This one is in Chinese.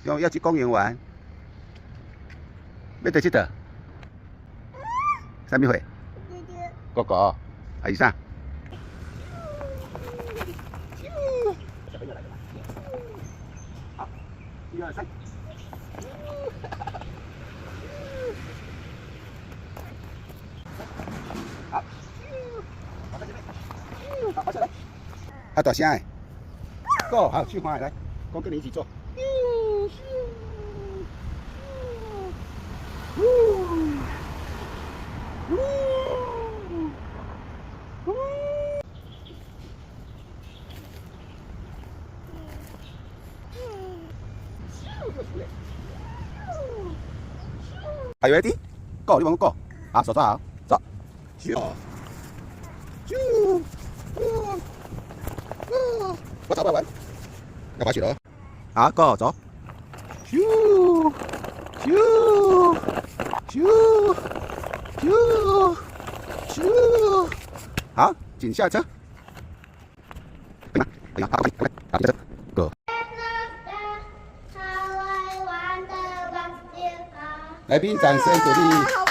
要去公园玩，要去佚佗？啥物会？哥哥，还是啥？小朋友来了，好，1、2、3。好，好，在这边，好，滑下来。啊，大声诶！哥，好，去滑来，哥跟你一起做。Are you ready? Go， 你往过 go。好，手抓好，走。我找不完，要滑雪了。好 ，Go， 走。好，请下车。对吗？对呀，好，快，好，下车。Go。来宾掌声鼓励。